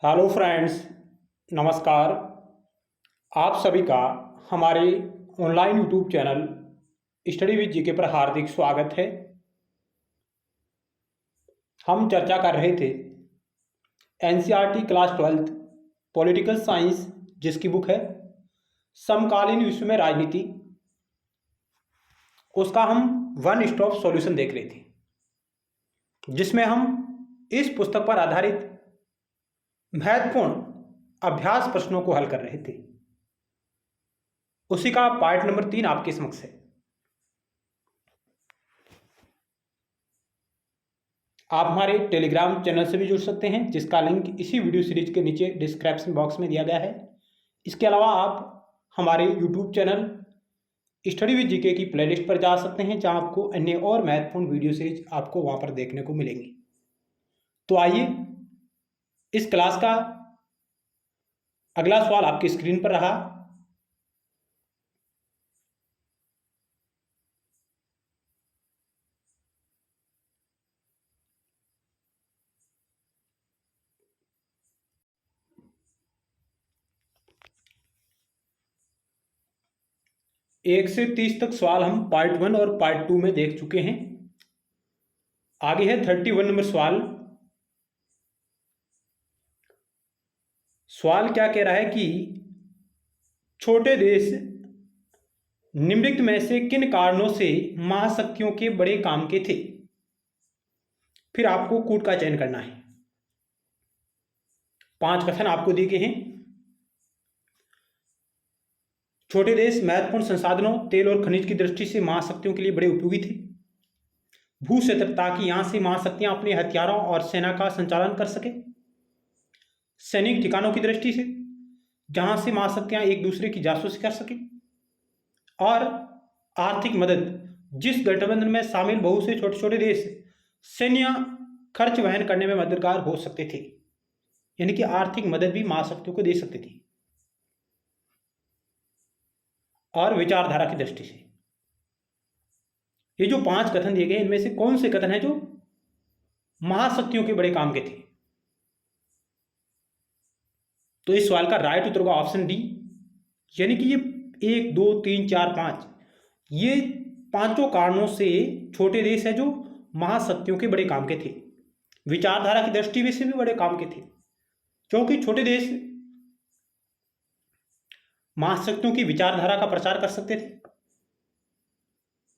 Hello friends, नमस्कार। आप सभी का हमारे online YouTube channel study with GK पर हार्दिक स्वागत है। हम चर्चा कर रहे थे एनसीईआरटी क्लास 12 पॉलिटिकल साइंस, जिसकी बुक है समकालीन विश्व में राजनीति। उसका हम वन स्टॉप सॉल्यूशन देख रहे थे, जिसमें हम इस पुस्तक पर आधारित महत्वपूर्ण अभ्यास प्रश्नों को हल कर रहे थे। उसी का पार्ट नंबर 3 आपके समक्ष है। आप हमारे टेलीग्राम चैनल से भी जुड़ सकते हैं, जिसका लिंक इसी वीडियो सीरीज के नीचे डिस्क्रिप्शन बॉक्स में दिया गया है। इसके अलावा आप हमारे YouTube channel study with GK की प्लेलिस्ट पर जा सकते हैं, जहां आपको अन्य और महत्वपूर्ण वीडियो सीरीज आपको वहां पर देखने को मिलेंगी। तो आइए, इस क्लास का अगला सवाल आपकी स्क्रीन पर रहा। एक से 30 तक सवाल हम पार्ट 1 और पार्ट 2 में देख चुके हैं। आगे है 31 नंबर सवाल। सवाल क्या कह रहा है कि छोटे देश निम्नलिखित में से किन कारणों से महाशक्तियों के बड़े काम के थे। फिर आपको कूट का चयन करना है। 5 कथन आपको दिए गए हैं। छोटे देश महत्वपूर्ण संसाधनों, तेल और खनिज की दृष्टि से महाशक्तियों के लिए बड़े उपयोगी थे। भू क्षेत्र, ताकि यहां से महाशक्तियां अपने हथियारों और सेना का संचालन कर सके। सैनिक ठिकानों की दृष्टि से, जहां से महाशक्तियां एक दूसरे की जासूसी कर सके। और आर्थिक मदद, जिस गठबंधन में शामिल बहुत से छोटे छोटे देश सैन्य खर्च वहन करने में मददगार हो सकते थे, यानी कि आर्थिक मदद भी महाशक्तियों को दे सकते थे। और विचारधारा की दृष्टि से, ये जो 5 कथन दिए गए, इनमें से कौन से कथन है जो महाशक्तियों के बड़े काम के थे। तो इस सवाल का राइट उत्तर होगा ऑप्शन डी, यानी कि ये 1, 2, 3, 4, 5 ये पांचों कारणों से छोटे देश है जो महाशक्तियों के बड़े काम के थे। विचारधारा की दृष्टि से भी बड़े काम के थे, क्योंकि छोटे देश महाशक्तियों की विचारधारा का प्रचार कर सकते थे,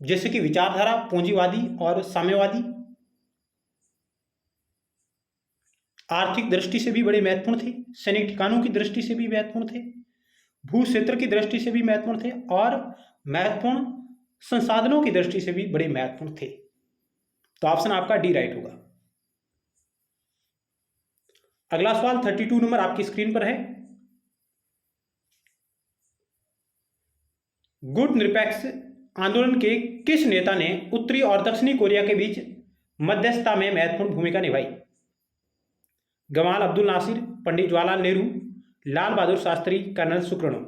जैसे कि विचारधारा पूंजीवादी और साम्यवादी। आर्थिक दृष्टि से भी बड़े महत्वपूर्ण थे, सैनिक ठिकानों की दृष्टि से भी महत्वपूर्ण थे, भू क्षेत्र की दृष्टि से भी महत्वपूर्ण थे, और महत्वपूर्ण संसाधनों की दृष्टि से भी बड़े महत्वपूर्ण थे। तो ऑप्शन आपका डी राइट होगा। अगला सवाल 32 नंबर आपकी स्क्रीन पर है। गुट निरपेक्ष आंदोलन के किस नेता ने उत्तरी और दक्षिणी कोरिया के बीच मध्यस्थता में महत्वपूर्ण भूमिका निभाई। Gamal Abdul Nasser, Pandit Jawaharlal Nehru, Lal Bahadur Shastri, colonel Sukarno.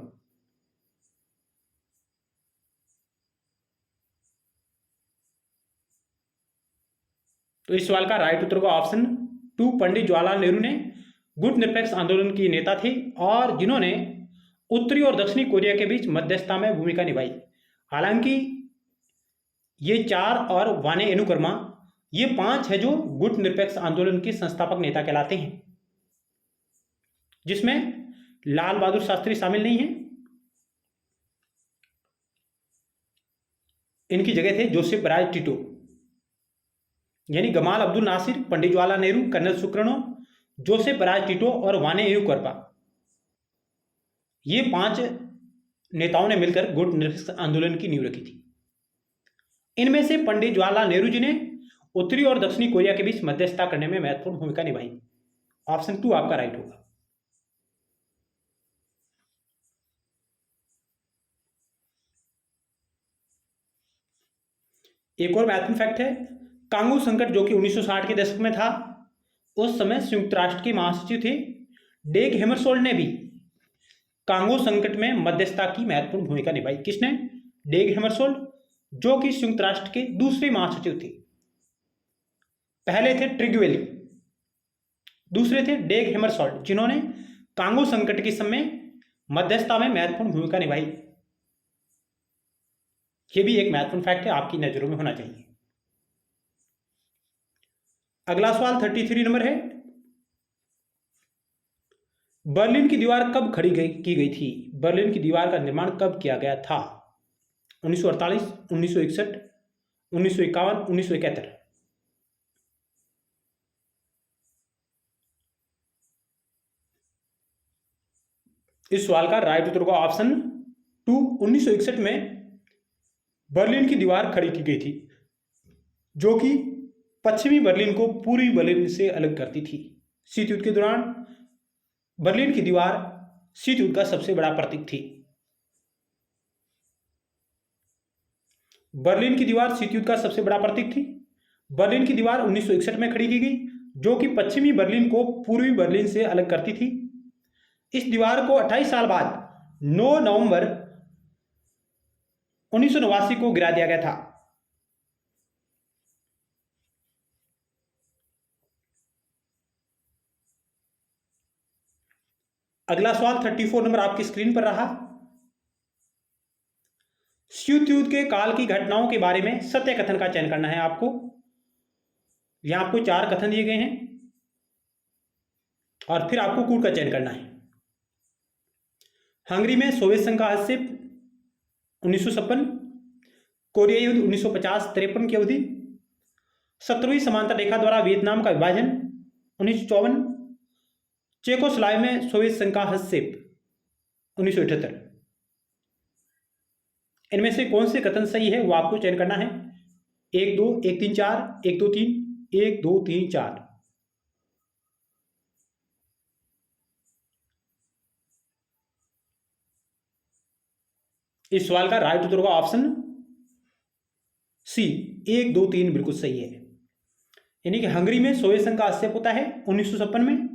तो इस सवाल का राइट उत्तर होगा ऑप्शन 2, पंडित जवाहरलाल नेहरू ने गुट निरपेक्ष आंदोलन के नेता थे, और जिन्होंने उत्तरी और दक्षिणी कोरिया के बीच मध्यस्थता में भूमिका निभाई। हालांकि ये 4 और वाने एनुकर्मा, ये 5 है जो गुट निरपेक्ष आंदोलन के संस्थापक नेता कहलाते हैं, जिसमें लाल बहादुर शास्त्री शामिल नहीं है। इनकी जगह थे जोसेफ बराज टिटो, यानी Gamal Abdul Nasser, Pandit Jawaharlal Nehru, colonel Sukarno, Joseph Broz Tito और वाने एनुकर्मा। ये 5 नेताओं ने मिलकर गुट निरपेक्ष आंदोलन की नींव रखी थी। इनमें से पंडित जवाहरलाल नेहरू जी ने उत्तरी और दक्षिणी कोरिया के बीच मध्यस्थता करने में महत्वपूर्ण भूमिका निभाई। ऑप्शन 2 आपका राइट होगा। एक और महत्वपूर्ण फैक्ट है, कांगो संकट जो कि 1960 के दशक में था, उस समय संयुक्त राष्ट्र के महासचिव थे डेग हैमरशोल्ड ने भी कांगो संकट में मध्यस्थता की महत्वपूर्ण भूमिका निभाई। किसने? डेग हैमरशोल्ड, जो कि संयुक्त राष्ट्र के दूसरे महासचिव थे। पहले थे ट्रिगवेली, दूसरे थे डेग हैमरशॉल्ट, जिन्होंने कांगो संकट के समय मध्यस्थता में महत्वपूर्ण भूमिका निभाई। ये भी एक महत्वपूर्ण फैक्ट है, आपकी नजरों में होना चाहिए। अगला सवाल 33 नंबर है, बर्लिन की दीवार कब की गई थी? बर्लिन की दीवार का निर्माण कब किया गया था? 1948, 1961, 1951, 1971। इस सवाल का राइट उत्तर होगा ऑप्शन 2, 1961 में बर्लिन की दीवार खड़ी की गई थी, जो कि पश्चिमी बर्लिन को पूर्वी बर्लिन से अलग करती थी। शीत युद्ध के दौरान बर्लिन की दीवार शीत युद्ध का सबसे बड़ा प्रतीक थी। बर्लिन की दीवार शीत युद्ध का सबसे बड़ा प्रतीक थी। बर्लिन की दीवार 1961 में खड़ी की गई, जो कि पश्चिमी बर्लिन को पूर्वी बर्लिन से अलग करती थी। इस दीवार को 28 साल बाद 9 नवंबर 1989 को गिरा दिया गया था। अगला सवाल 34 नंबर आपकी स्क्रीन पर रहा। शीत युद्ध के काल की घटनाओं के बारे में सत्य कथन का चयन करना है आपको। यहां आपको 4 कथन दिए गए हैं और फिर आपको कूट का चयन करना है। हंगरी में सोवियत संघ का हस्तक्षेप 1956, कोरिया युद्ध 1950-53 की अवधि, 17वीं समांतर रेखा द्वारा वियतनाम का विभाजन 1954, चेकोस्लोवाकिया में सोवियत संघ का हस्तक्षेप 1978। इनमें से कौन से कथन सही है वो आपको चयन करना है। 1 2 1 3 4, 1 2 3, 1 2 3 4। इस सवाल का राइट उत्तर होगा ऑप्शन सी, 1 2 3 बिल्कुल सही है। यानी कि हंगरी में सोवियत संघ का हस्तक्षेप होता है 1956 में,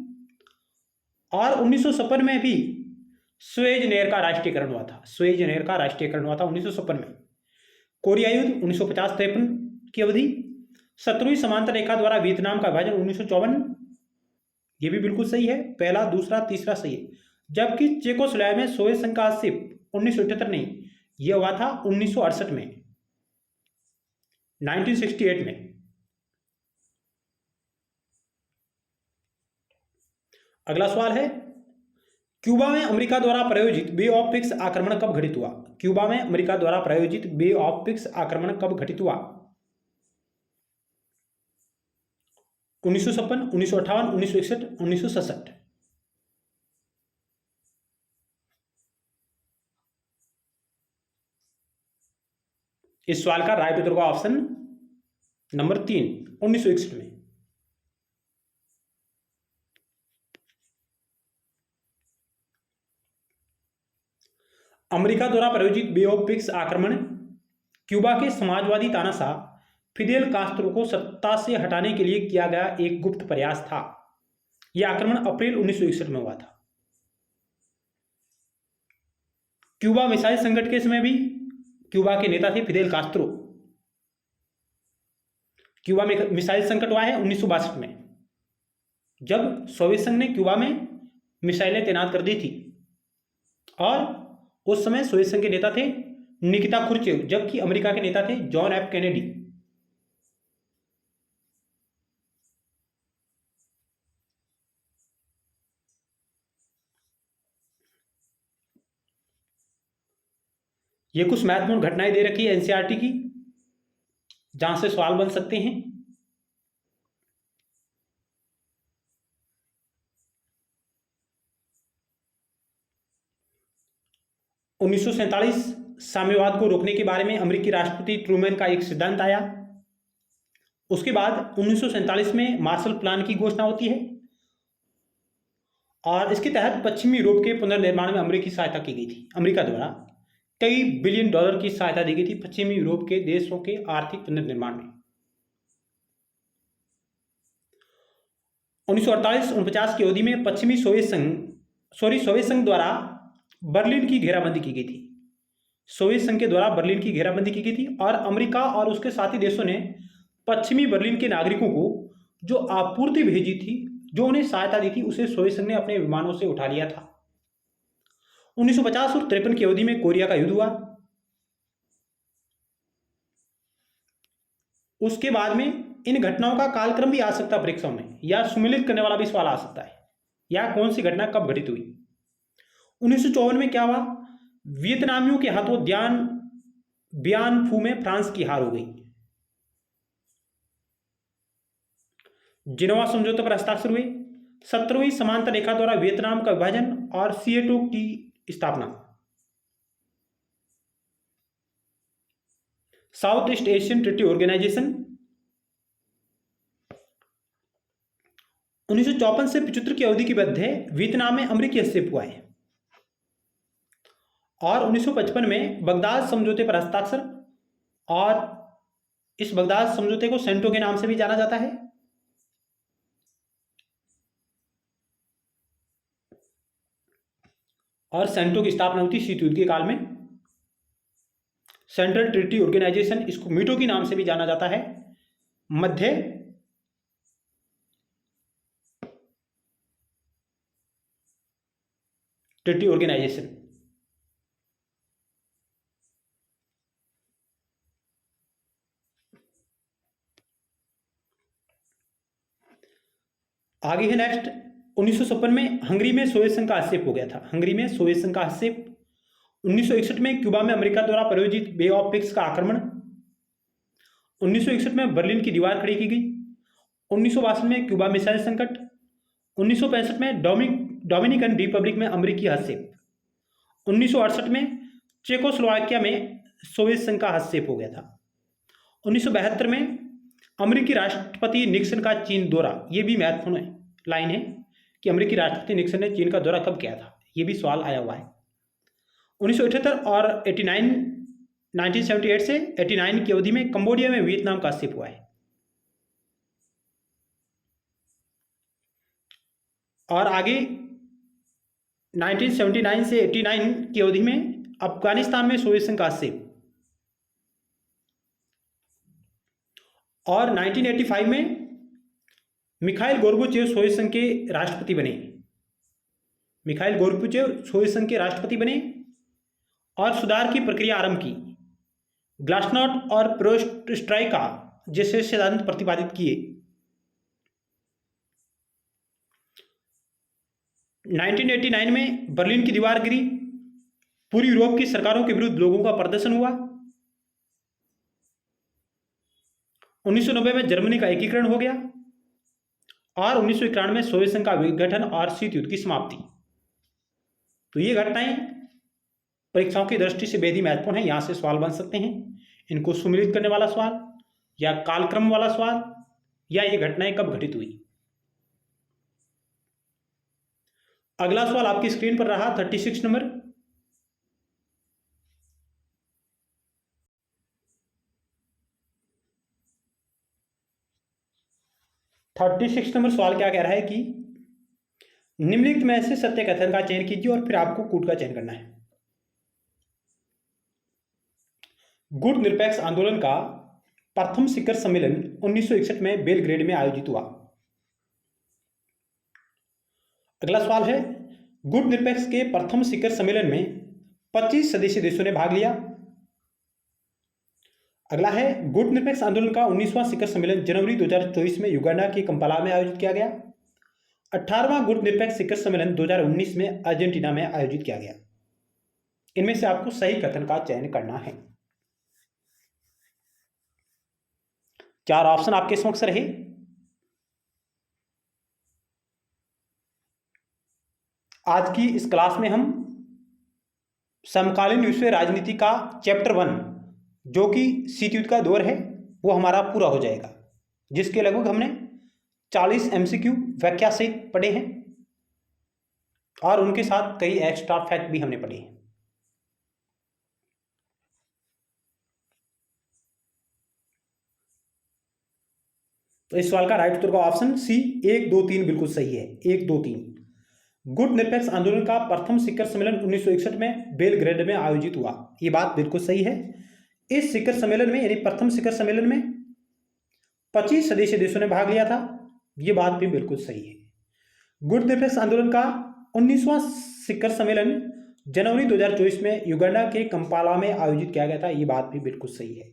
और 1956 में भी स्वेज नहर का राष्ट्रीयकरण हुआ था। स्वेज नहर का राष्ट्रीयकरण हुआ था 1956 में। कोरिया युद्ध 1950-53 की अवधि, 17वीं समांतर रेखा द्वारा वियतनाम का विभाजन 1954, ये भी बिल्कुल सही है। पहला, दूसरा, तीसरा सही है। जबकि चेकोस्लोवाकिया में सोवियत संघ का हस्तक्षेप 1978 नहीं, यह हुआ था 1968 में, 1968 में। अगला सवाल है, क्यूबा में अमेरिका द्वारा प्रायोजित बे ऑफ पिग्स आक्रमण कब घटित हुआ? क्यूबा में अमेरिका द्वारा प्रायोजित बे ऑफ पिग्स आक्रमण कब घटित हुआ? 1956, 1958, 1961, 1967। इस सवाल का राइट उत्तर होगा ऑप्शन नंबर 3, 1961 में। अमेरिका द्वारा प्रायोजित बे ऑफ पिग्स आक्रमण क्यूबा के समाजवादी तानाशाह फिदेल कास्त्रो को सत्ता से हटाने के लिए किया गया एक गुप्त प्रयास था। यह आक्रमण अप्रैल 1961 में हुआ था। क्यूबा मिसाइल संकट के समय भी क्यूबा के नेता थे फिदेल कास्त्रो। क्यूबा में मिसाइल संकट हुआ है 1962 में, जब सोवियत संघ ने क्यूबा में मिसाइलें तैनात कर दी थी, और उस समय सोवियत संघ के नेता थे निकिता क्रुश्चेव, जबकि अमेरिका के नेता थे जॉन एफ कैनेडी। ये कुछ महत्वपूर्ण घटनाएं दे रखी है एनसीईआरटी की, जहां से सवाल बन सकते हैं। उन्नीस साम्यवाद को रोकने के बारे में अमेरिकी राष्ट्रपति ट्रूमैन का एक सिद्धांत आया। उसके बाद 1947 में मार्शल प्लान की घोषणा होती है, और इसके तहत पश्चिमी यूरोप के पुनर्निर्माण में अमेरिकी सहायता की गई थी। अमेरिका द्वारा कई बिलियन डॉलर की सहायता दी गई थी पश्चिमी यूरोप के देशों के आर्थिक पुनर्निर्माण में। 1948-49 की अवधि में पश्चिमी सोवियत संघ द्वारा बर्लिन की घेराबंदी की गई थी। सोवियत संघ के द्वारा बर्लिन की घेराबंदी की गई थी, और अमेरिका और उसके साथी देशों ने पश्चिमी बर्लिन के नागरिकों को जो आपूर्ति भेजी थी, जो उन्हें सहायता दी थी उसे सोवियत संघ ने अपने विमानों से उठा लिया था। 1950 और 53 की अवधि में कोरिया का युद्ध हुआ। उसके बाद में इन घटनाओं का कालक्रम भी आ सकता है परीक्षाओं में, या सुमेलित करने वाला भी सवाल आ सकता है, या कौन सी घटना कब घटित हुई। 1954 में क्या हुआ? वियतनामियों के हाथों बियान फू में फ्रांस की हार हो गई। जिनेवा समझौते पर हस्ताक्षर हुए। 17वीं समांतर रेखा द्वारा वियतनाम का विभाजन और सीएटो की स्थापना। South east Asian treaty organisation. 1954 से 75 की अवधि के मध्य वियतनाम में अमेरिकी हस्तक्षेप हुआ है। और 1955 में बगदाद समझौते पर हस्ताक्षर, और इस बगदाद समझौते को सेंटो के नाम से भी जाना जाता है। और सेंटो की स्थापना हुई थी शीत युद्ध के काल में। सेंट्रल ट्रीटी ऑर्गेनाइजेशन, इसको मीटो के नाम से भी जाना जाता है, मध्य ट्रीटी ऑर्गेनाइजेशन। आगे है नेक्स्ट, 1956 में हंगरी में सोवियत संघ का हस्तक्षेप हो गया था। हंगरी में सोवियत संघ का हस्तक्षेप। 1961 में क्यूबा में अमेरिका द्वारा प्रायोजित बे ऑफ पिग्स का आक्रमण। 1961 में बर्लिन की दीवार खड़ी की गई। 1962 में क्यूबा मिसाइल संकट। 1965 में डोमिनिकन रिपब्लिक में अमेरिकी हस्तक्षेप। 1968 में चेकोस्लोवाकिया में सोवियत संघ का हस्तक्षेप हो गया था। 1972 में अमेरिकी राष्ट्रपति निक्सन का चीन दौरा। ये भी महत्वपूर्ण लाइन है कि अमेरिकी राष्ट्रपति निक्सन ने चीन का दौरा कब किया था, ये भी सवाल आया हुआ है। 1978 और 1978 से 89 की अवधि में कंबोडिया में वियतनाम का हस्तक्षेप हुआ है। और आगे 1979 से 89 की अवधि में अफगानिस्तान में सोवियत संघ का हस्तक्षेप। और 1985 में मिखाइल गोर्बाचेव सोवियत संघ के राष्ट्रपति बने। मिखाइल गोर्बाचेव सोवियत संघ के राष्ट्रपति बने और सुधार की प्रक्रिया आरंभ की। ग्लासनोस्ट और पेरेस्ट्रोइका जैसे सिद्धांत प्रतिपादित किए। 1989 में बर्लिन की दीवार गिरी। पूर्वी यूरोप की सरकारों के विरुद्ध लोगों का प्रदर्शन हुआ। 1990 में जर्मनी का एकीकरण हो गया। और 1991 में सोवियत संघ का विघटन और शीत युद्ध की समाप्ति। तो ये घटनाएं परीक्षाओं की दृष्टि से बेहद ही महत्वपूर्ण है। यहां से सवाल बन सकते हैं, इनको सुमेलित करने वाला सवाल, या कालक्रम वाला सवाल, या ये घटनाएं कब घटित हुई। अगला सवाल आपकी स्क्रीन पर रहा 36 नंबर। सवाल क्या कह रहा है कि निम्नलिखित में से सत्य कथन का चयन कीजिए और फिर आपको कूट का चयन करना है। गुट निरपेक्ष आंदोलन का प्रथम शिखर सम्मेलन 1961 में बेलग्रेड में आयोजित हुआ। अगला सवाल है, गुट निरपेक्ष के प्रथम शिखर सम्मेलन में 25 सदस्यीय देशों ने भाग लिया। अगला है, गुट निरपेक्ष आंदोलन का 19वां शिखर सम्मेलन जनवरी 2024 में युगांडा के कंपाला में आयोजित किया गया। 18वां गुट निरपेक्ष शिखर सम्मेलन 2019 में अर्जेंटीना में आयोजित किया गया। इनमें से आपको सही कथन का चयन करना है। 4 ऑप्शन आपके समक्ष रहे। आज की इस क्लास में हम समकालीन विश्व राजनीति का चैप्टर 1 जो कि शीत युद्ध का दौर है वो हमारा पूरा हो जाएगा, जिसके लगभग हमने 40 MCQ व्याख्या सहित पढ़े हैं और उनके साथ कई एक्स्ट्रा फैक्ट भी हमने पढ़े हैं। तो इस सवाल का राइट उत्तर का ऑप्शन सी 1, 2, 3 बिल्कुल सही है। 1, 2, 3। गुट निरपेक्ष आंदोलन का प्रथम शिखर सम्मेलन 1961 में बेलग्रेड में आयोजित हुआ। ये बात बिल्कुल सही है। इस शिखर सम्मेलन में यानी प्रथम शिखर सम्मेलन में 25 सदस्यीय देशों ने भाग लिया था। ये बात भी बिल्कुल सही है। गुट निरपेक्ष आंदोलन का 19वां शिखर सम्मेलन जनवरी 2024 में युगांडा के कंपाला में आयोजित किया गया था। ये बात भी बिल्कुल सही है।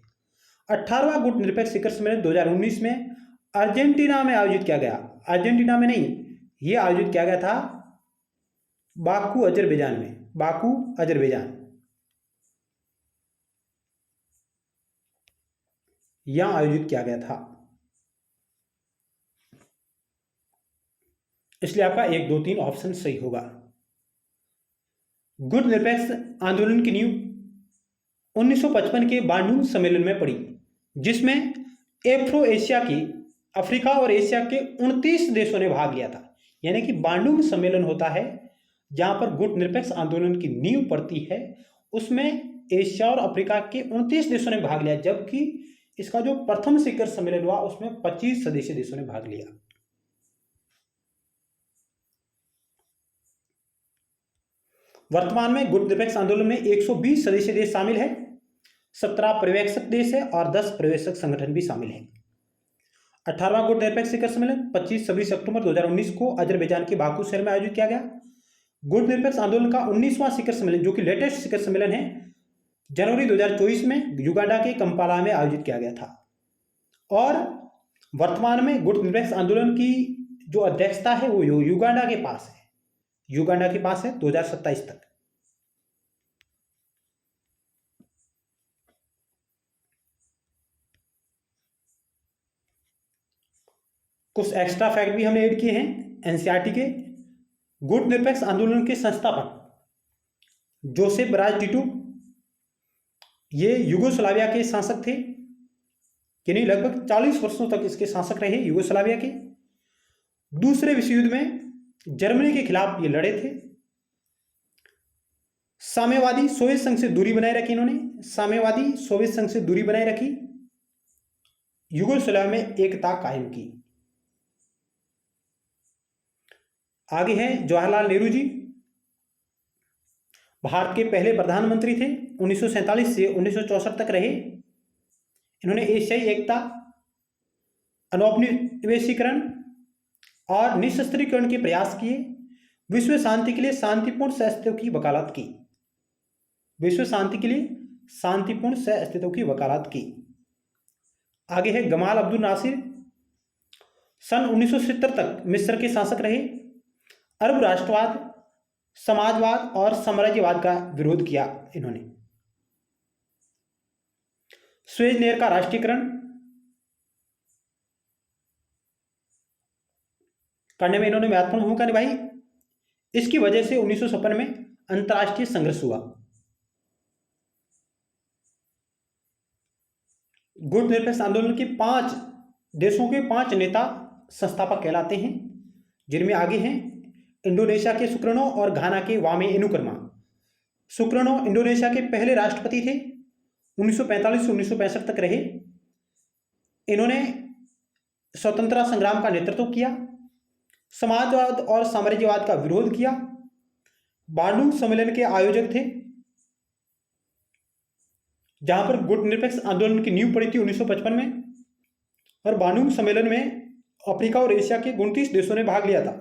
18वां गुट निरपेक्ष शिखर सम्मेलन 2019 में अर्जेंटीना में आयोजित किया गया। अर्जेंटीना में नहीं, ये आयोजित किया गया था बाकू अजरबैजान में। बाकू अजरबैजान यहां आयोजित किया गया था। इसलिए आपका 1, 2, 3 ऑप्शन सही होगा। गुट निरपेक्ष आंदोलन की नींव 1955 के बांडुंग सम्मेलन में पड़ी, जिसमें एफ्रो एशिया की अफ्रीका और एशिया के 29 देशों ने भाग लिया था। यानी कि बांडुंग सम्मेलन होता है जहां पर गुट निरपेक्ष आंदोलन की नींव पड़ती है, उसमें एशिया और अफ्रीका के 29 देशों ने भाग लिया, जबकि इसका जो प्रथम शिखर सम्मेलन हुआ उसमें 25 सदस्यीय देशों ने भाग लिया। वर्तमान में गुट निरपेक्ष आंदोलन में 120 सदस्यीय देश शामिल है, 17 पर्यवेक्षक देश है और 10 पर्यवेक्षक संगठन भी शामिल है। 18वां गुट निरपेक्ष शिखर सम्मेलन 25-26 अक्टूबर 2019 को अजरबैजान के बाकू शहर में आयोजित किया गया। गुट निरपेक्ष आंदोलन का 19वां शिखर सम्मेलन, जो कि लेटेस्ट शिखर सम्मेलन है, जनवरी 2024 में युगांडा के कंपाला में आयोजित किया गया था। और वर्तमान में गुट निरपेक्ष आंदोलन की जो अध्यक्षता है वो युगांडा के पास है। युगांडा के पास है 2027 तक। कुछ एक्स्ट्रा फैक्ट भी हमने ऐड किए हैं एनसीईआरटी के। गुट निरपेक्ष आंदोलन के संस्थापक जोसेफ ब्राज टिटो, ये युगोस्लाविया के शासक थे, यानी लगभग 40 वर्षों तक इसके शासक रहे युगोस्लाविया के। दूसरे विश्व युद्ध में जर्मनी के खिलाफ ये लड़े थे। साम्यवादी सोवियत संघ से दूरी बनाए रखी इन्होंने, साम्यवादी सोवियत संघ से दूरी बनाए रखी, युगोस्लाविया में एकता कायम की। आगे हैं जवाहरलाल नेहरू जी, भारत के पहले प्रधानमंत्री थे, 1947 से 1964 तक रहे। इन्होंने एशियाई एकता, अनौपनिवेशीकरण और निशस्त्रीकरण के प्रयास किए, विश्व शांति के लिए शांतिपूर्ण सहअस्तित्व की वकालत की, विश्व शांति के लिए शांतिपूर्ण सहअस्तित्व की वकालत की। आगे है गमाल अब्दुल नासिर, सन 1970 तक मिस्र के शासक रहे। अरब राष्ट्रवाद, समाजवाद और साम्राज्यवाद का विरोध किया इन्होंने। स्वेज नहर का राष्ट्रीयकरण करने में इन्होंने महत्वपूर्ण भूमिका निभाई। इसकी वजह से 1956 में अंतर्राष्ट्रीय संघर्ष हुआ। गुट निरपेक्ष आंदोलन के 5 देशों के 5 नेता संस्थापक कहलाते हैं, जिनमें आगे हैं इंडोनेशिया के सुकर्णो और घाना के वामे एनुकर्मा। सुकर्णो इंडोनेशिया के पहले राष्ट्रपति थे, 1945 से 1965 तक रहे। इन्होंने स्वतंत्रता संग्राम का नेतृत्व किया, समाजवाद और साम्राज्यवाद का विरोध किया, बांडुंग सम्मेलन के आयोजक थे, जहां पर गुट निरपेक्ष आंदोलन की नींव पड़ी थी 1955 में। और बांडुंग सम्मेलन में अफ्रीका और एशिया के 29 देशों ने भाग लिया था।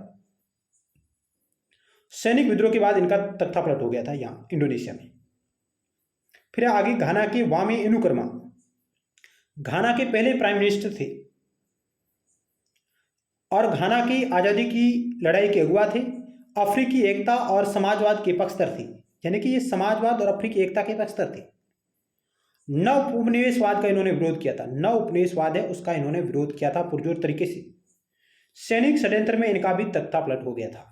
सैनिक विद्रोह के बाद इनका तख्तापलट हो गया था यहाँ इंडोनेशिया में। फिर आगे घाना के वामे एनुकर्मा, घाना के पहले प्राइम मिनिस्टर थे और घाना की आज़ादी की लड़ाई के अगुवा थे। अफ्रीकी एकता और समाजवाद के पक्षधर थे, यानी कि ये समाजवाद और अफ्रीकी एकता के पक्षधर थे। नव उपनिवेशवाद का इन्होंने विरोध किया था, नव उपनिवेशवाद है उसका इन्होंने विरोध किया था पुरजोर तरीके से। सैनिक षड्यंत्र में इनका भी तख्तापलट हो गया था।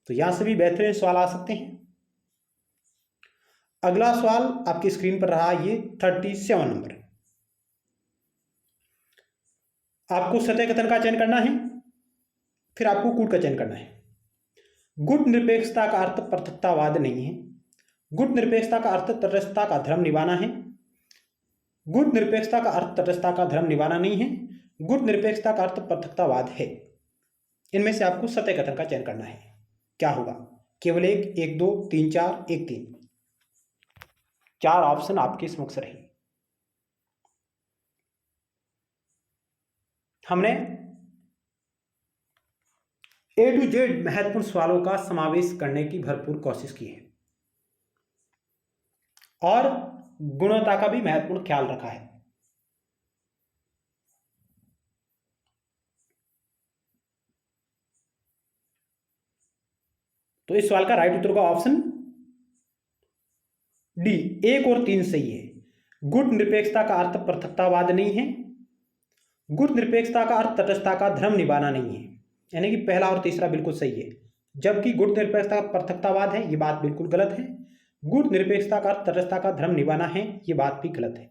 तो यहां से भी बेहतरीन सवाल आ सकते हैं। अगला सवाल आपकी स्क्रीन पर रहा, ये 37 नंबर। आपको सतह कथन का चयन करना है, फिर आपको कूट का चयन करना है। गुट निरपेक्षता का अर्थ पृथकतावाद नहीं है। गुट निरपेक्षता का अर्थ तटस्थता का धर्म निभाना है। गुट निरपेक्षता का अर्थ तटस्थता का धर्म निभाना नहीं है। गुट निरपेक्षता का अर्थ पृथकतावाद है। इनमें से आपको सत्य कथन का चयन करना है। क्या होगा? केवल 1, 1, 2, 3, 4, 1, 3, 4 ऑप्शन आपके समक्ष रहे। हमने A to Z महत्वपूर्ण सवालों का समावेश करने की भरपूर कोशिश की है और गुणवत्ता का भी महत्वपूर्ण ख्याल रखा है। तो इस सवाल का राइट उत्तर का ऑप्शन डी, 1 और 3 सही है। गुट निरपेक्षता का अर्थ पृथकतावाद नहीं है। गुट निरपेक्षता का अर्थ तटस्थता का धर्म निभाना नहीं है, यानी कि पहला और तीसरा बिल्कुल सही है। जबकि गुट निरपेक्षता का पृथकतावाद है, ये बात बिल्कुल गलत है। गुट निरपेक्षता का अर्थ तटस्थता का धर्म निभाना है, ये बात भी गलत है।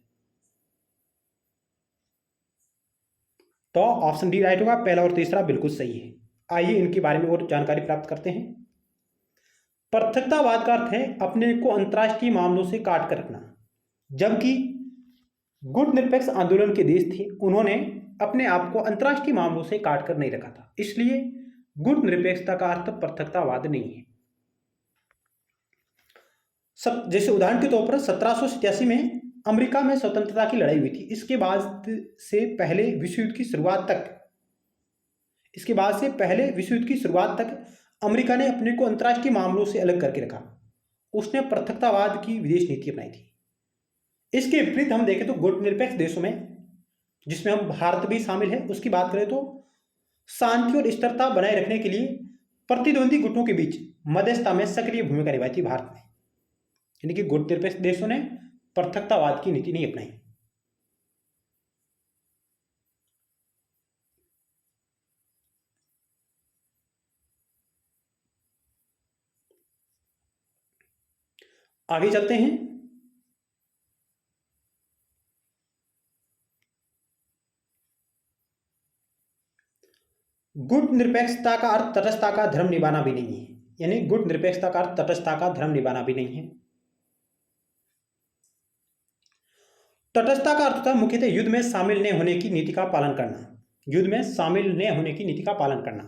तो ऑप्शन डी राइट होगा, पहला और तीसरा बिल्कुल सही है। आइए इनके बारे में और जानकारी प्राप्त करते हैं। पृथकतावाद का अर्थ है अपने को अंतर्राष्ट्रीय मामलों से काट कर रखना। जबकि गुट निरपेक्ष आंदोलन के देश थे, उन्होंने अपने आप को अंतर्राष्ट्रीय मामलों से काट कर नहीं रखा था, इसलिए गुट निरपेक्षता का अर्थ पृथकतावाद नहीं है। जैसे उदाहरण के तौर पर 1787 में अमेरिका में स्वतंत्रता की लड़ाई हुई थी। इसके बाद से पहले विश्व युद्ध की शुरुआत तक अमेरिका ने अपने को अंतर्राष्ट्रीय मामलों से अलग करके रखा। उसने पृथकतावाद की विदेश नीति अपनाई थी। इसके विपरीत हम देखें तो गुट निरपेक्ष देशों में, जिसमें हम भारत भी शामिल है, उसकी बात करें तो शांति और स्थिरता बनाए रखने के लिए प्रतिद्वंदी गुटों के बीच मध्यस्थता में सक्रिय भूमिका निभाई थी भारत ने। यानी कि गुट निरपेक्ष देशों ने पृथकतावाद की नीति नहीं अपनाई। आगे चलते हैं। गुट निरपेक्षता का अर्थ तटस्थता का धर्म निभाना भी नहीं है, यानी गुट निरपेक्षता का अर्थ तटस्थता का धर्म निभाना भी नहीं है। तटस्थता का अर्थ होता है मुख्यतः युद्ध में शामिल न होने की नीति का पालन करना। युद्ध में शामिल न होने की नीति का पालन करना।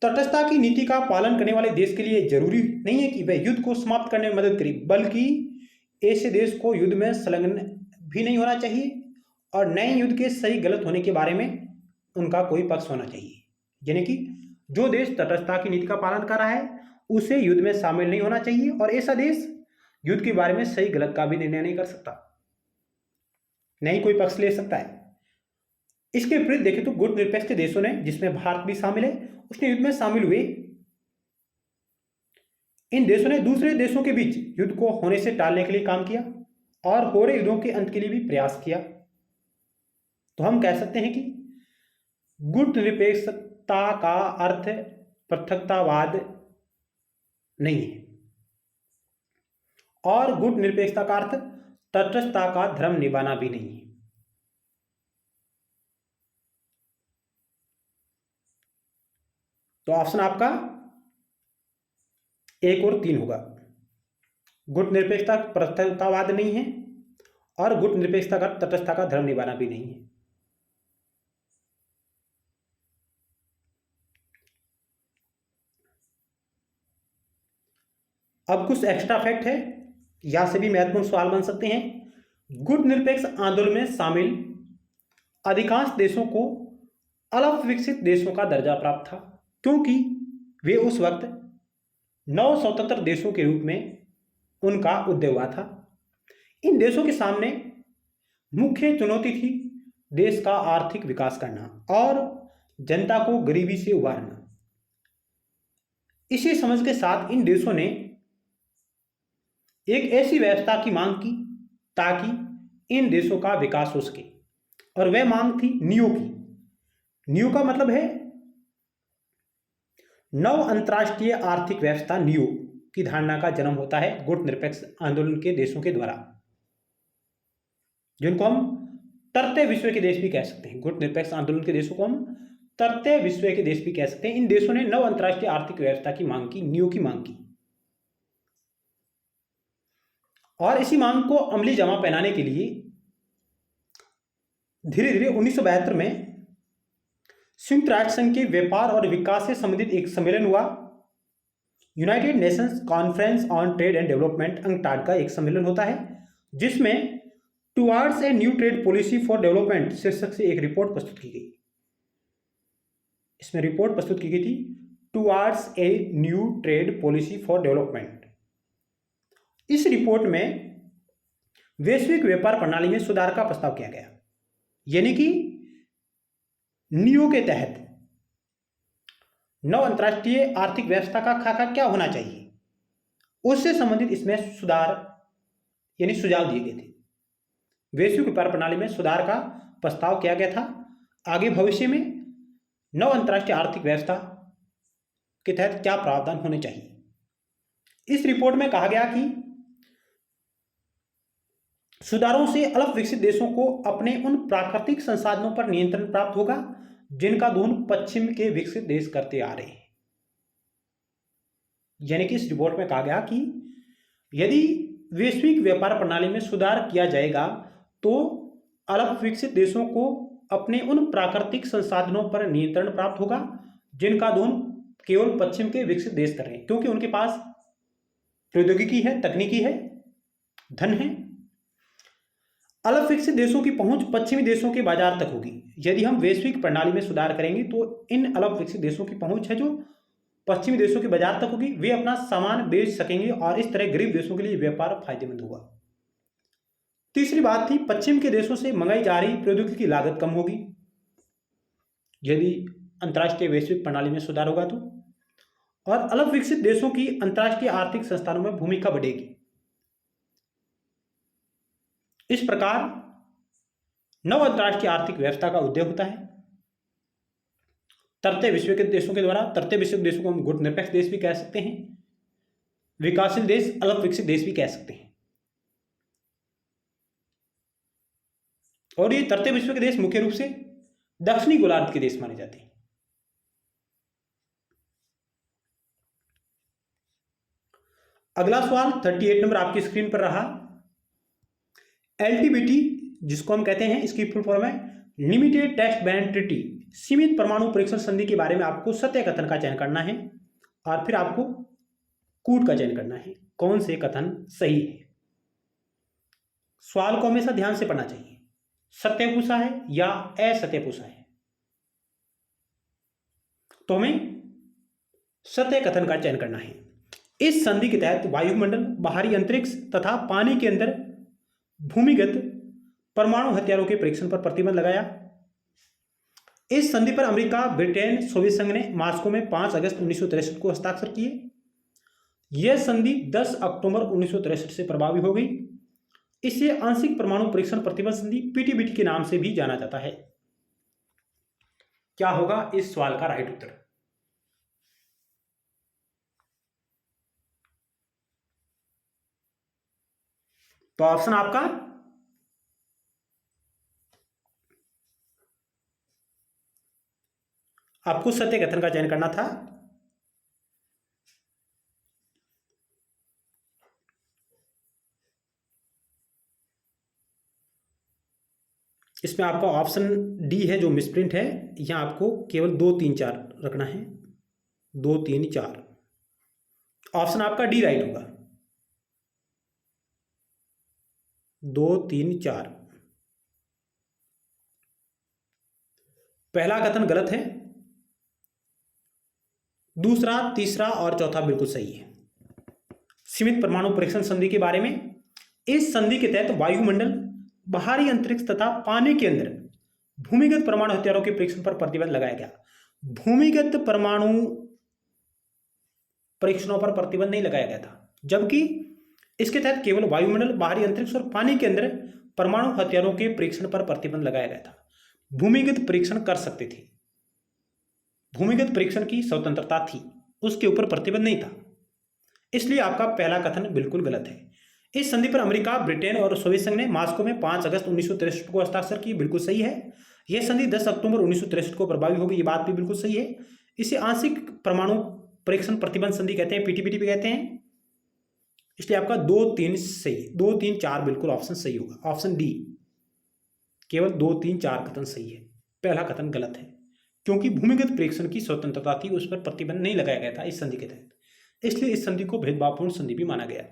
तटस्थता की नीति का पालन करने वाले देश के लिए जरूरी नहीं है कि वह युद्ध को समाप्त करने में मदद करे, बल्कि ऐसे देश को युद्ध में संलग्न भी नहीं होना चाहिए और नए युद्ध के सही गलत होने के बारे में उनका कोई पक्ष होना चाहिए। यानी कि जो देश तटस्थता की नीति का पालन कर रहा है उसे युद्ध में शामिल नहीं होना चाहिए और ऐसा देश युद्ध के बारे में सही गलत का भी निर्णय नहीं कर सकता, नहीं कोई पक्ष ले सकता है। इसके विपरीत देखें तो गुट निरपेक्ष देशों ने, जिसमें भारत भी शामिल है, उसने युद्ध में शामिल हुए। इन देशों ने दूसरे देशों के बीच युद्ध को होने से टालने के लिए काम किया और हो रहे युद्धों के अंत के लिए भी प्रयास किया। तो हम कह सकते हैं कि गुट निरपेक्षता का अर्थ पृथकतावाद नहीं है और गुट निरपेक्षता का अर्थ तटस्थता का धर्म निभाना भी नहीं है। तो ऑप्शन आपका 1 और 3 होगा। गुट निरपेक्षता पृथकतावाद नहीं है और गुट निरपेक्षता का तटस्थता का धर्म निभाना भी नहीं है। अब कुछ एक्स्ट्रा फैक्ट है, यहां से भी महत्वपूर्ण सवाल बन सकते हैं। गुट निरपेक्ष आंदोलन में शामिल अधिकांश देशों को अल्प विकसित देशों का दर्जा प्राप्त था, क्योंकि वे उस वक्त नव स्वतंत्र देशों के रूप में उनका उदय हुआ था। इन देशों के सामने मुख्य चुनौती थी देश का आर्थिक विकास करना और जनता को गरीबी से उबारना। इसी समझ के साथ इन देशों ने एक ऐसी व्यवस्था की मांग की ताकि इन देशों का विकास हो सके और वह मांग थी नियो की। नियो का मतलब है नव अंतर्राष्ट्रीय आर्थिक व्यवस्था। नियो की धारणा का जन्म होता है गुट निरपेक्ष आंदोलन के देशों के द्वारा, जिनको हम तरते विश्व के देश भी कह सकते हैं। गुट निरपेक्ष आंदोलन के देशों को हम तरते विश्व के देश भी कह सकते हैं। इन देशों ने नव अंतर्राष्ट्रीय आर्थिक व्यवस्था की मांग की, नियो की मांग की, और इसी मांग को अमली जमा पहनाने के लिए धीरे धीरे 1972 में संयुक्त राष्ट्र संघ के व्यापार और विकास से संबंधित एक सम्मेलन हुआ। United Nations conference on trade and development, UNCTAD का एक सम्मेलन होता है, जिसमें towards a new trade policy for development शीर्षक से एक रिपोर्ट प्रस्तुत की गई। इसमें रिपोर्ट प्रस्तुत की गई थी towards a new trade policy for development. इस रिपोर्ट में वैश्विक व्यापार प्रणाली में सुधार का प्रस्ताव किया गया, यानी कि नियो के तहत नव अंतर्राष्ट्रीय आर्थिक व्यवस्था का खाका क्या होना चाहिए, उससे संबंधित इसमें सुधार यानी सुझाव दिए गए थे। वैश्विक व्यापार प्रणाली में सुधार का प्रस्ताव किया गया था। आगे भविष्य में नव अंतर्राष्ट्रीय आर्थिक व्यवस्था के तहत क्या प्रावधान होने चाहिए। इस रिपोर्ट में कहा गया कि सुधारों से अल्प विकसित देशों को अपने उन प्राकृतिक संसाधनों पर नियंत्रण प्राप्त होगा जिनका दोहन पश्चिम के विकसित देश करते आ रहे हैं। यानी कि इस रिपोर्ट में कहा गया कि यदि वैश्विक व्यापार प्रणाली में सुधार किया जाएगा तो अल्प विकसित देशों को अपने उन प्राकृतिक संसाधनों पर नियंत्रण प्राप्त होगा जिनका दोहन केवल पश्चिम के विकसित देश कर रहे हैं, क्योंकि उनके पास प्रौद्योगिकी है, तकनीकी है, धन है। अल्प विकसित देशों की पहुंच पश्चिमी देशों के बाजार तक होगी। यदि हम वैश्विक प्रणाली में सुधार करेंगे तो इन अल्प विकसित देशों की पहुंच है जो पश्चिमी देशों के बाजार तक होगी, वे अपना सामान बेच सकेंगे और इस तरह गरीब देशों के लिए व्यापार फायदेमंद होगा। तीसरी बात थी, पश्चिम के देशों से मंगाई जा रही प्रौद्योगिकी की लागत कम होगी यदि अंतर्राष्ट्रीय वैश्विक प्रणाली में सुधार होगा तो, और अल्प विकसित देशों की अंतर्राष्ट्रीय आर्थिक संस्थानों में भूमिका बढ़ेगी। इस प्रकार नव अंतर्राष्ट्रीय आर्थिक व्यवस्था का उदय होता है। तरते विश्व के देशों के द्वारा, तरते विश्व के देशों को हम गुटनिरपेक्ष देश भी कह सकते हैं, विकासशील देश, अल्प विकसित देश भी कह सकते हैं। और ये तरते विश्व के देश मुख्य रूप से दक्षिणी गोलार्ध के देश माने जाते हैं। अगला सवाल 38 नंबर आपकी स्क्रीन पर रहा। एलटीबीटी जिसको हम कहते हैं, इसकी फुल फॉर्म है लिमिटेड टेस्ट बैन ट्रीटी, सीमित परमाणु परीक्षण संधि के बारे में आपको सत्य कथन का चयन करना है और फिर आपको कूट का चयन करना है, कौन से कथन सही है। सवाल को हमेशा ध्यान से पढ़ना चाहिए, सत्य पूछा है या असत्य पूछा है, तो हमें सत्य कथन का चयन करना है। इस संधि के तहत वायुमंडल, बाहरी अंतरिक्ष तथा पानी के अंदर भूमिगत परमाणु हथियारों के परीक्षण पर प्रतिबंध लगाया। इस संधि पर अमेरिका, ब्रिटेन, सोवियत संघ ने मॉस्को में 5 अगस्त 1963 को हस्ताक्षर किए। यह संधि 10 अक्टूबर 1963 से प्रभावी हो गई। इसे आंशिक परमाणु परीक्षण प्रतिबंध संधि पीटीबीटी के नाम से भी जाना जाता है। क्या होगा इस सवाल का राइट उत्तर? तो ऑप्शन आपका आपको सत्य कथन का चयन करना था। इसमें आपका ऑप्शन डी है जो मिसप्रिंट है, यहां आपको केवल 2 3 4 रखना है, 2 3 4। ऑप्शन आपका डी राइट होगा, 2 3 4। पहला कथन गलत है, दूसरा, तीसरा और चौथा बिल्कुल सही है। सीमित परमाणु परीक्षण संधि के बारे में, इस संधि के तहत वायुमंडल, बाहरी अंतरिक्ष तथा पानी के अंदर भूमिगत परमाणु हथियारों के परीक्षण पर प्रतिबंध लगाया गया। भूमिगत परमाणु परीक्षणों पर प्रतिबंध नहीं लगाया गया था, जबकि इसके तहत केवल वायुमंडल, बाहरी अंतरिक्ष और पानी के अंदर परमाणु हथियारों के परीक्षण पर प्रतिबंध लगाया गया था। भूमिगत परीक्षण कर सकते थे, भूमिगत परीक्षण की स्वतंत्रता थी, उसके ऊपर प्रतिबंध नहीं था। इसलिए आपका पहला कथन बिल्कुल गलत है। इस संधि पर अमेरिका, ब्रिटेन और सोवियत संघ ने मॉस्को में 5 अगस्त 1963 को हस्ताक्षर की, बिल्कुल सही है। यह संधि 10 अक्टूबर 1963 को प्रभावी होगी, ये बात भी बिल्कुल सही है। इसे आंशिक परमाणु परीक्षण प्रतिबंध संधि कहते हैं, पीटीबीटी भी कहते हैं। इसलिए आपका 2 3 सही, 2 3 4 बिल्कुल ऑप्शन सही होगा। ऑप्शन डी केवल 2 3 4 कथन सही है, पहला कथन गलत है, क्योंकि भूमिगत परीक्षण की स्वतंत्रता थी, उस पर प्रतिबंध नहीं लगाया गया था इस संधि के तहत, इसलिए इस संधि को भेदभावपूर्ण संधि भी माना गया।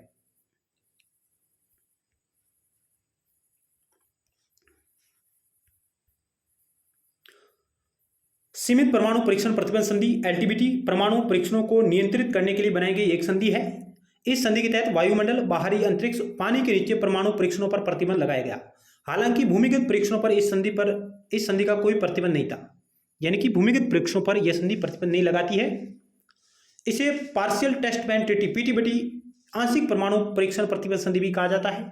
सीमित परमाणु परीक्षण प्रतिबंध संधि एलटीबीटी परमाणु परीक्षणों को नियंत्रित करने के लिए बनाई गई एक संधि है। इस संधि के तहत वायुमंडल, बाहरी अंतरिक्ष, पानी के नीचे परमाणु परीक्षणों पर प्रतिबंध लगाया गया। हालांकि भूमिगत परीक्षणों पर इस संधि का कोई प्रतिबंध नहीं था, यानी कि भूमिगत परीक्षणों पर यह संधि प्रतिबंध नहीं लगाती है। इसे पार्शियल टेस्ट बैन ट्रीटी पीटीबीटी आंशिक परमाणु परीक्षण प्रतिबंध संधि भी कहा जाता है।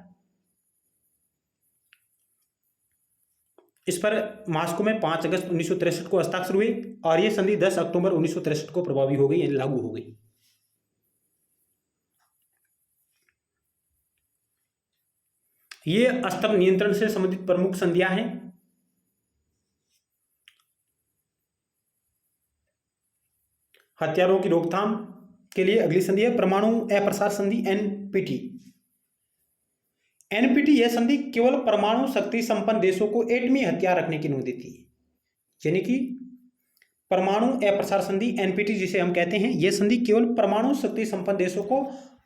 इस पर मॉस्को में 5 अगस्त 1963 को हस्ताक्षर हुए और यह संधि 10 अक्टूबर 1963 को प्रभावी हो गई, यानी लागू हो गई। ये अस्त्र नियंत्रण से संबंधित प्रमुख संधियां हैं। हथियारों की रोकथाम के लिए अगली संधि है परमाणु अप्रसार संधि एनपीटी। एनपीटी यह संधि केवल परमाणु शक्ति संपन्न देशों को एटमी हथियार रखने की अनुमति देती है, यानी कि परमाणु अप्रसार संधि एनपीटी जिसे हम कहते हैं, यह संधि केवल परमाणु शक्ति संपन्न देशों को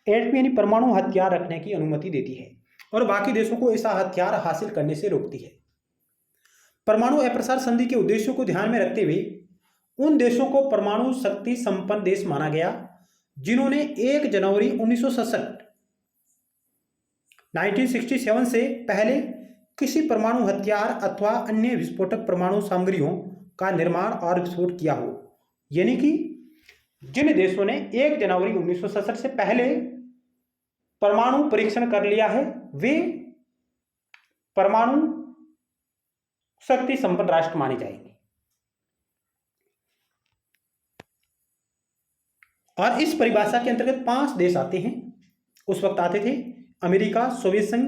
एटमी यानी परमाणु हथियार रखने की अनुमति देती है और बाकी देशों को ऐसा हथियार हासिल करने से रोकती है। परमाणु अप्रसार संधि के उद्देश्यों को ध्यान में रखते हुए उन देशों को परमाणु शक्ति संपन्न देश माना गया जिन्होंने 1 जनवरी 1967 से पहले किसी परमाणु हथियार अथवा अन्य विस्फोटक परमाणु सामग्रियों का निर्माण और विस्फोट किया हो, यानी कि जिन देशों ने 1 जनवरी 1967 से पहले परमाणु परीक्षण कर लिया है वे परमाणु शक्ति संपन्न राष्ट्र माने जाएंगे। और इस परिभाषा के अंतर्गत 5 देश आते हैं। उस वक्त आते थे अमेरिका, सोवियत संघ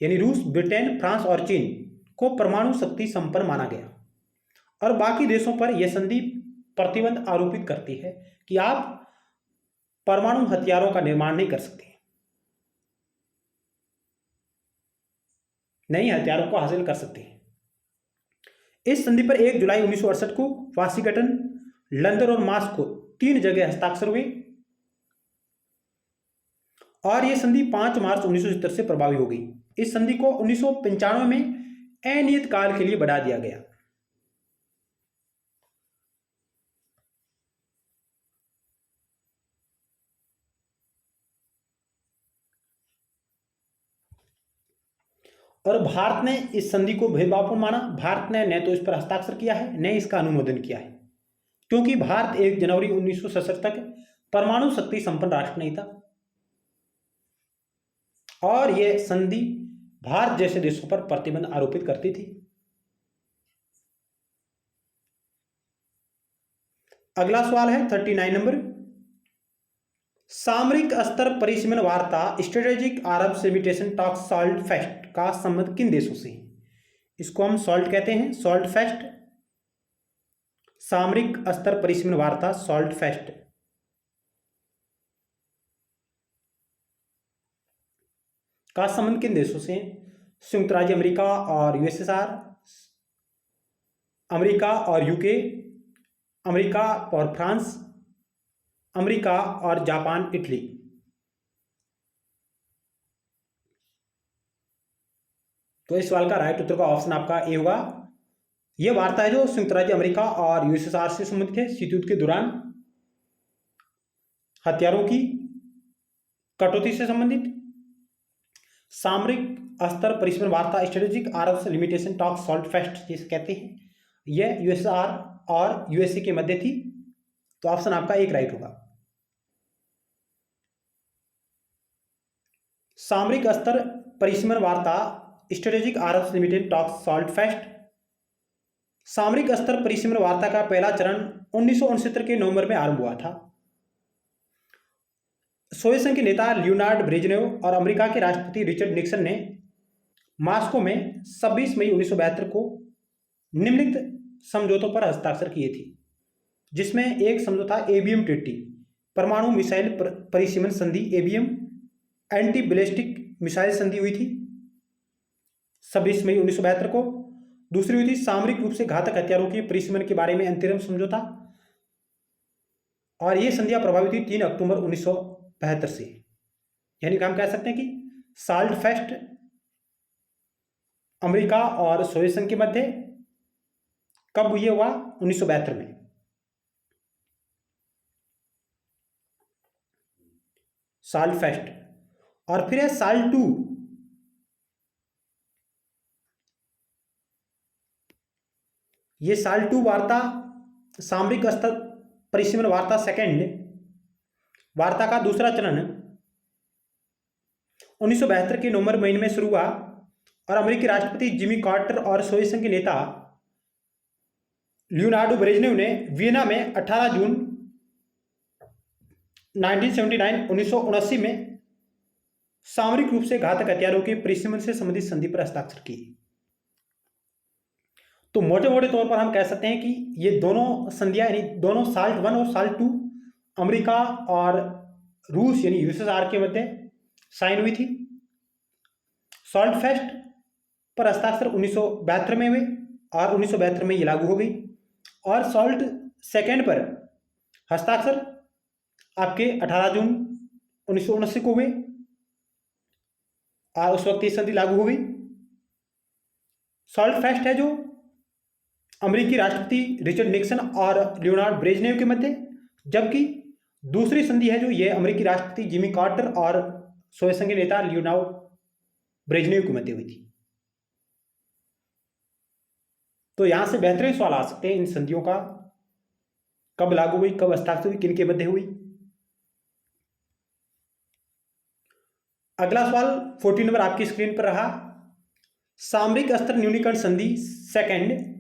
यानी रूस, ब्रिटेन, फ्रांस और चीन को परमाणु शक्ति संपन्न माना गया और बाकी देशों पर यह संधि प्रतिबंध आरोपित करती है कि आप परमाणु हथियारों का निर्माण नहीं कर सकते, नए हथियारों को हासिल कर सकते हैं। इस संधि पर 1 जुलाई 1968 को वाशिंगटन, लंदन और मॉस्को 3 जगह हस्ताक्षर हुए और यह संधि 5 मार्च 1970 से प्रभावी हो गई। इस संधि को 1995 में अनियत काल के लिए बढ़ा दिया गया। और भारत ने इस संधि को भेदभावपूर्ण माना। भारत ने न तो इस पर हस्ताक्षर किया है न इसका अनुमोदन किया है, क्योंकि भारत 1 जनवरी 1967 तक परमाणु शक्ति संपन्न राष्ट्र नहीं था और यह संधि भारत जैसे देशों पर प्रतिबंध आरोपित करती थी। अगला सवाल है 39 नंबर, सामरिक स्तर परिसीमन वार्ता strategic arms limitation talks salt fest का संबंध किन देशों से है? इसको हम सॉल्ट कहते हैं, सॉल्ट फेस्ट, सामरिक स्तर परिसीमन वार्ता सॉल्ट फेस्ट का संबंध किन देशों से? संयुक्त राज्य अमेरिका और यूएसएसआर, अमेरिका और यूके, अमेरिका और फ्रांस, अमेरिका और जापान, इटली। तो इस सवाल का राइट उत्तर का ऑप्शन आपका ए होगा। यह वार्ता है जो संयुक्त राज्य अमेरिका और यूएसएसआर से संबंधित है। शीत युद्ध के दौरान हथियारों की कटौती से संबंधित सामरिक स्तर परिसीमन वार्ता strategic arms limitation talks salt fest जिसे कहते हैं, यह यूएसएसआर और यूएसए के मध्य थी। तो ऑप्शन आपका एक राइट होगा। सामरिक स्तर परिसीमन वार्ता strategic arms limited talks salt fest. सामरिक स्तर परिसीमन वार्ता का पहला चरण 1969 के नवंबर में आरंभ हुआ था। सोवियत संघ के नेता लियोनार्ड ब्रेजनेव और अमेरिका के राष्ट्रपति रिचर्ड निक्सन ने मॉस्को में 26 मई 1972 को निम्नलिखित समझौतों पर हस्ताक्षर किए थे, जिसमें एक समझौता एबीएम ट्रीटी परमाणु मिसाइल परिसीमन संधि एबीएम एंटी बैलिस्टिक मिसाइल संधि हुई थी 26 मई 1972 को। दूसरी हुई थी सामरिक रूप से घातक हथियारों के परिसीमन के बारे में अंतरिम समझौता और ये संधियां प्रभावित हुई 3 अक्टूबर 1972 से। यानी कि हम कह सकते हैं कि साल्ट फेस्ट अमेरिका और सोवियत संघ के मध्य कब ये हुआ? 1972 में। Salt fest. और फिर है साल्ट 2। ये साल्ट 2 वार्ता सामरिक स्तर परिसीमन वार्ता सेकेंड वार्ता का दूसरा चरण 1972 के नवंबर महीने में शुरू हुआ और अमेरिकी राष्ट्रपति जिमी कार्टर और सोवियत संघ के नेता लियोनार्डो ब्रेजनेव ने वियना में 18 जून 1979 में सामरिक रूप से घातक हथियारों के परिसीमन से संबंधित संधि पर हस्ताक्षर किए। तो मोटे मोटे तौर पर हम कह सकते हैं कि ये दोनों संधियां यानी दोनों साल्ट 1 और साल्ट 2 अमेरिका और रूस यानी यूएसएसआर के मध्य साइन हुई थी। साल्ट फेस्ट पर हस्ताक्षर 1972 में हुए और 1972 में ये लागू हो गई। और साल्ट सेकेंड पर हस्ताक्षर आपके 18 जून 1979 को हुए और उस वक्त ये संधि लागू हो गई। साल्ट फेस्ट है जो अमेरिकी राष्ट्रपति रिचर्ड निक्सन और लियोनार्ड ब्रेजनेव के मध्य, जबकि दूसरी संधि है जो ये अमेरिकी राष्ट्रपति जिमी कार्टर और सोवियत संघ के नेता लियोनार्ड ब्रेजनेव के मध्य हुई थी। तो यहां से बेहतरीन सवाल आ सकते हैं इन संधियों का, कब लागू हुई, कब हस्ताक्षर हुई, किन के मध्य हुई। अगला सवाल 14 नंबर आपकी स्क्रीन पर रहा। सामरिक अस्त्र न्यूनीकरण संधि सेकेंड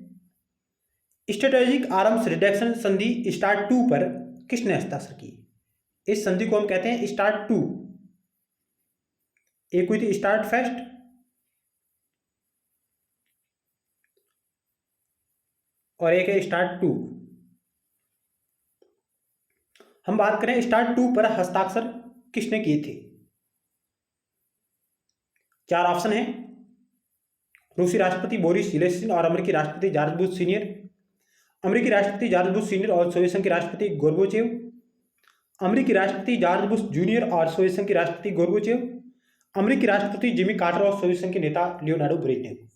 स्ट्रेटेजिक आर्म्स रिडक्शन संधि स्टार्ट 2 पर किसने हस्ताक्षर किए? इस संधि को हम कहते हैं स्टार्ट 2। एक हुई थी स्टार्ट फेस्ट और एक है स्टार्ट 2। हम बात करें स्टार्ट 2 पर हस्ताक्षर किसने किए थे? 4 ऑप्शन हैं। रूसी राष्ट्रपति बोरिस येल्त्सिन और अमेरिकी राष्ट्रपति जॉर्ज बुश सीनियर, अमेरिकी राष्ट्रपति जॉर्ज बुश सीनियर और सोवियत संघ के राष्ट्रपति गोर्बाचेव, अमेरिकी राष्ट्रपति जॉर्ज बुश जूनियर और सोवियत संघ के राष्ट्रपति गोर्बाचेव, अमेरिकी राष्ट्रपति जिमी कार्टर और सोवियत संघ के नेता लियोनार्डो ब्रेजनेव।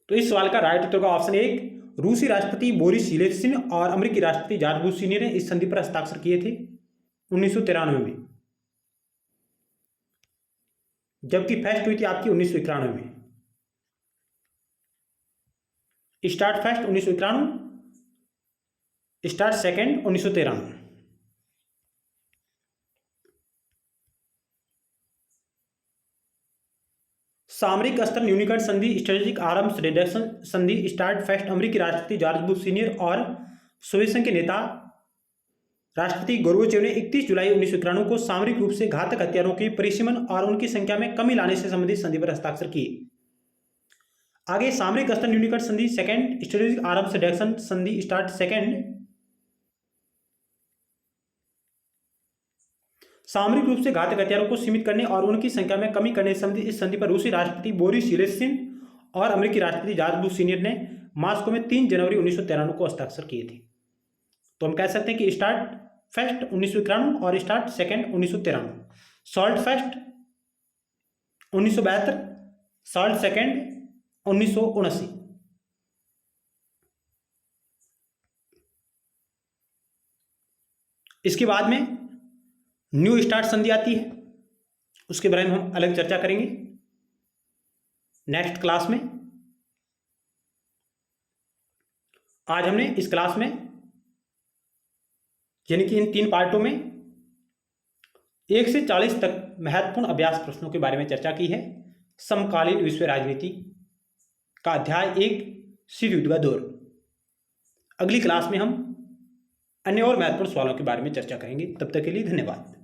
तो इस सवाल का राइट उत्तर होगा ऑप्शन 1, रूसी राष्ट्रपति बोरिस येल्त्सिन और अमेरिकी राष्ट्रपति जॉर्ज बुश सीनियर ने इस संधि पर हस्ताक्षर किए थे 1993 में, जबकि फेस्ट हुई थी आपकी 1991 में। Start fest 1991, start second 1993। सामरिक अस्त्र न्यूनीकरण संधि स्ट्रेटेजिक आर्म्स रिडक्शन संधि स्टार्ट फेस्ट अमेरिकी राष्ट्रपति जॉर्ज बुश सीनियर और सोवियत संघ के नेता राष्ट्रपति गोर्बाचेव ने 31 जुलाई 1991 को सामरिक रूप से घातक हथियारों के परिसीमन और उनकी संख्या में कमी लाने से संबंधित संधि पर हस्ताक्षर किए। आगे सामरिक अस्त्र न्यूनीकरण संधि सेकेंड स्ट्रेटेजिक आर्म्स रिडक्शन संधि स्टार्ट सेकेंड सामरिक रूप से घातक हथियारों को सीमित करने और उनकी संख्या में कमी करने से संबंधित इस संधि पर रूसी राष्ट्रपति बोरिस येल्त्सिन और अमेरिकी राष्ट्रपति जॉर्ज बुश सीनियर ने मॉस्को में 3 जनवरी 1993 को हस्ताक्षर किए थे। तो हम कह सकते हैं कि स्टार्ट फेस्ट 1991 और start second 1993, salt fest 1972, salt second 1979। इसके बाद में न्यू स्टार्ट संधि आती है, उसके बारे में हम अलग चर्चा करेंगे नेक्स्ट क्लास में। आज हमने इस क्लास में यानी कि इन 3 पार्टों में 1 से 40 तक महत्वपूर्ण अभ्यास प्रश्नों के बारे में चर्चा की है। समकालीन विश्व राजनीति का अध्याय 1 शीत युद्ध का दौर। अगली क्लास में हम अन्य और महत्वपूर्ण सवालों के बारे में चर्चा करेंगे। तब तक के लिए धन्यवाद।